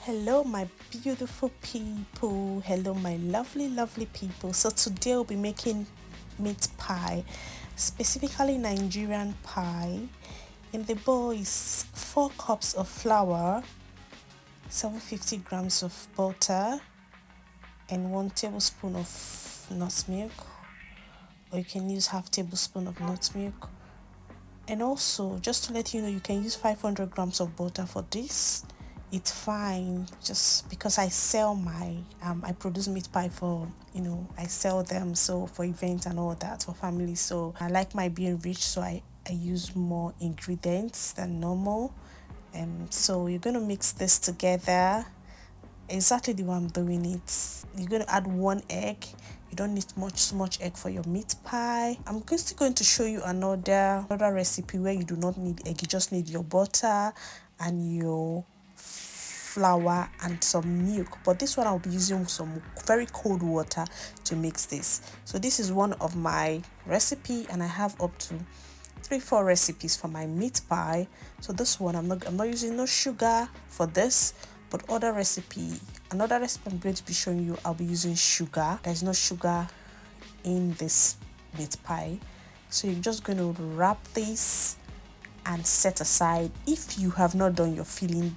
Hello my beautiful people, hello my lovely people. So today we'll be making meat pie, specifically Nigerian pie. In the bowl is 4 cups of flour, 750 grams of butter, and 1 tablespoon of nut milk, or you can use half tablespoon of nut milk. And also, just to let you know, you can use 500 grams of butter for this. It's fine, just because I sell I produce meat pie for, I sell them, so for events and all that, for family. So I like my being rich, so I use more ingredients than normal. So you're going to mix this together exactly the way I'm doing it. You're going to add 1 egg. You don't need too much egg for your meat pie. I'm still going to show you another recipe where you do not need egg. You just need your butter and your flour and some milk, but this one I'll be using some very cold water to mix this. So this is one of my recipe, and I have up to 3-4 recipes for my meat pie. So this one I'm not using no sugar for this, but another recipe I'm going to be showing you, I'll be using sugar. There's no sugar in this meat pie, so you're just going to wrap this and set aside. If you have not done your filling,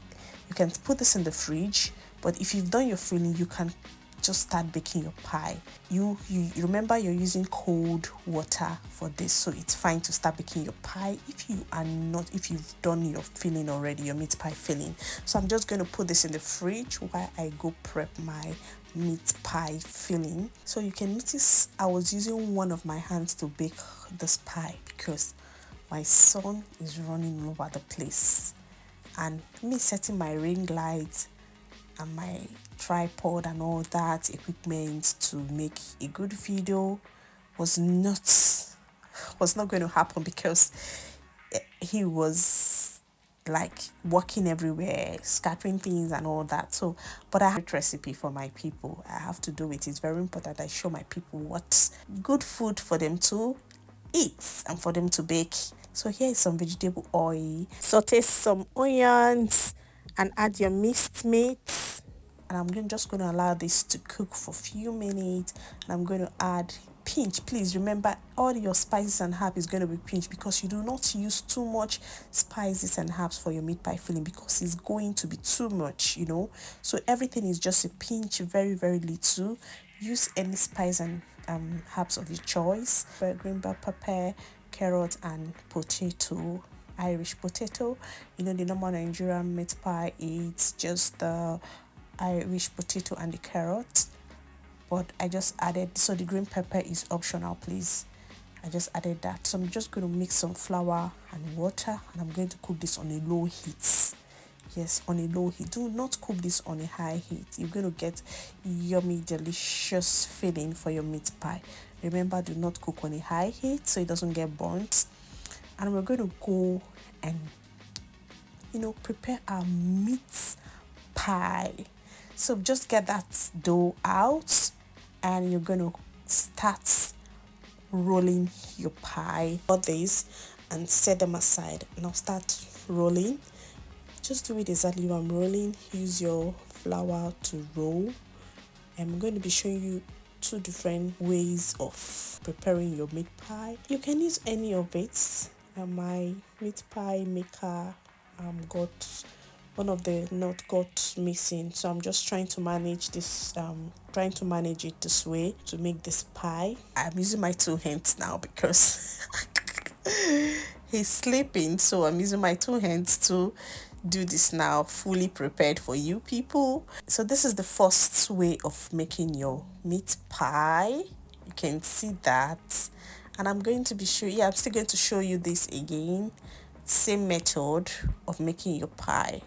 you can put this in the fridge, but if you've done your filling, you can just start baking your pie. You remember you're using cold water for this, so it's fine to start baking your pie if you've done your filling already, your meat pie filling. So I'm just going to put this in the fridge while I go prep my meat pie filling. So you can notice I was using one of my hands to bake this pie because my son is running all over the place, and me setting my ring light and my tripod and all that equipment to make a good video was not going to happen because he was like walking everywhere, scattering things and all that. So, but I have a recipe for my people. I have to do it. It's very important I show my people what's good food for them to eat and for them to bake. So here is some vegetable oil. Saute some onions and add your minced meat. And I'm just going to allow this to cook for a few minutes. And I'm going to add pinch. Please remember, all your spices and herbs is going to be pinched, because you do not use too much spices and herbs for your meat pie filling, because it's going to be too much, So everything is just a pinch, very, very little. Use any spice and herbs of your choice. Green bell pepper, carrot, and potato, Irish potato. The normal Nigerian meat pie, it's just the Irish potato and the carrot, but I just added, so the green pepper is optional, please. I just added that. So I'm just going to mix some flour and water, and I'm going to cook this on a low heat. Yes, on a low heat. Do not cook this on a high heat. You're going to get yummy, delicious filling for your meat pie. Remember, do not cook on a high heat so it doesn't get burnt. And we're going to go and prepare our meat pie. So just get that dough out, and you're going to start rolling your pie for this and set them aside. Now start rolling. Just do it exactly what I'm rolling. Use your flour to roll. I'm going to be showing you 2 different ways of preparing your meat pie. You can use any of it. My meat pie maker got one of the nut got missing, so I'm just trying to manage this, it this way to make this pie. I'm using my 2 hands now because he's sleeping, so I'm using my 2 hands to do this now, fully prepared for you people. So this is the first way of making your meat pie. You can see that, and I'm going to be I'm still going to show you this again. Same method of making your pie.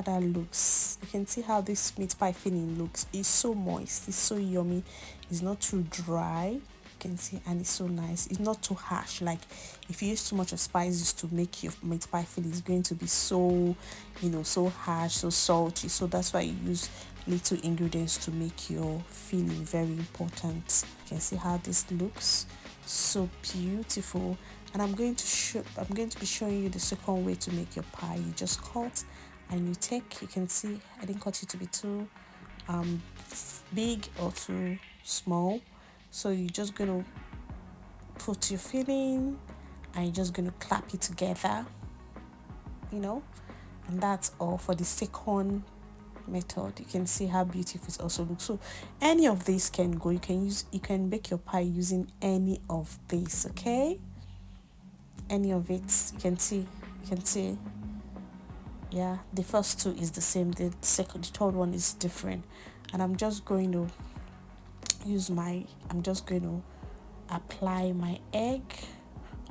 that looks. You can see how this meat pie filling looks. It's so moist, it's so yummy, it's not too dry. You can see, and it's so nice. It's not too harsh. Like if you use too much of spices to make your meat pie filling, it's going to be so, so harsh, so salty. So that's why you use little ingredients to make your filling very important. You can see how this looks, so beautiful. And I'm going to be showing you the second way to make your pie. You just cut and you take, you can see I didn't cut it to be too big or too small. So you're just gonna put your filling and you're just gonna clap it together, and that's all for the second method. You can see how beautiful it also looks. So any of these can go. You can bake your pie using any of these, okay? Any of it. You can see yeah, the first two is the same, the third one is different. And I'm just going to apply my egg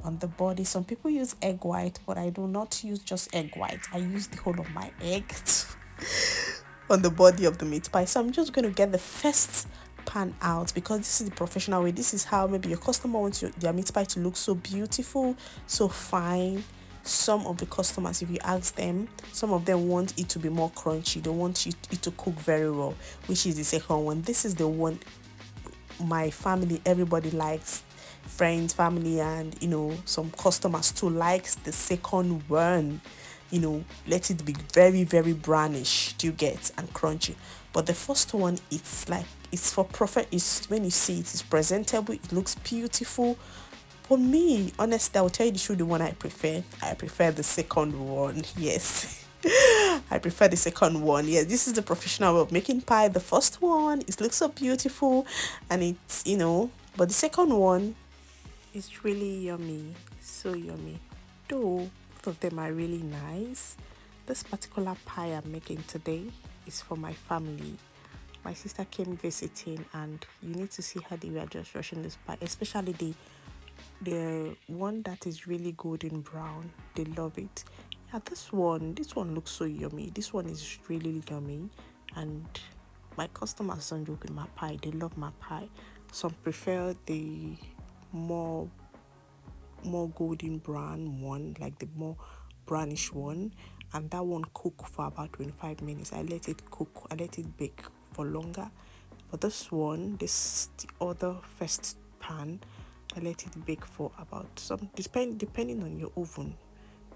on the body. Some people use egg white, but I do not use just egg white. I use the whole of my egg on the body of the meat pie. So I'm just going to get the first pan out, because this is the professional way. This is how maybe your customer wants their meat pie to look so beautiful, so fine. Some of the customers, if you ask them, some of them want it to be more crunchy. They want it to cook very well, which is the second one. This is the one my family, everybody likes, friends, family, and some customers too likes the second one. Let it be very, very brownish, do you get, and crunchy. But the first one, it's for profit. It's when you see it's presentable, it looks beautiful. For me, honestly, I will tell you the truth, the one I prefer the second one. Yes. I prefer the second one. Yeah, this is the professional way of making pie. The first one, it looks so beautiful, and but the second one is really yummy, so yummy. Though both of them are really nice. This particular pie I'm making today is for my family. My sister came visiting, and you need to see how they were just rushing this pie, especially the one that is really golden brown. They love it. Yeah, this one looks so yummy. This one is really yummy, and my customers don't joke with my pie. They love my pie. Some prefer the more golden brown one, like the more brownish one, and that one cook for about 25 minutes. I let it bake for longer. But the other first pan, I let it bake for about depending on your oven,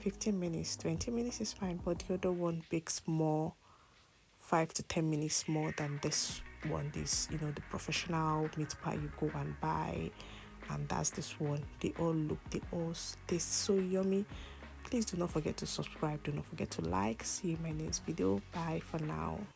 15 minutes, 20 minutes is fine. But the other one bakes more, 5 to 10 minutes more than this one. This, the professional meat pie you go and buy, and that's this one. They all taste so yummy. Please do not forget to subscribe. Do not forget to like. See you in my next video. Bye for now.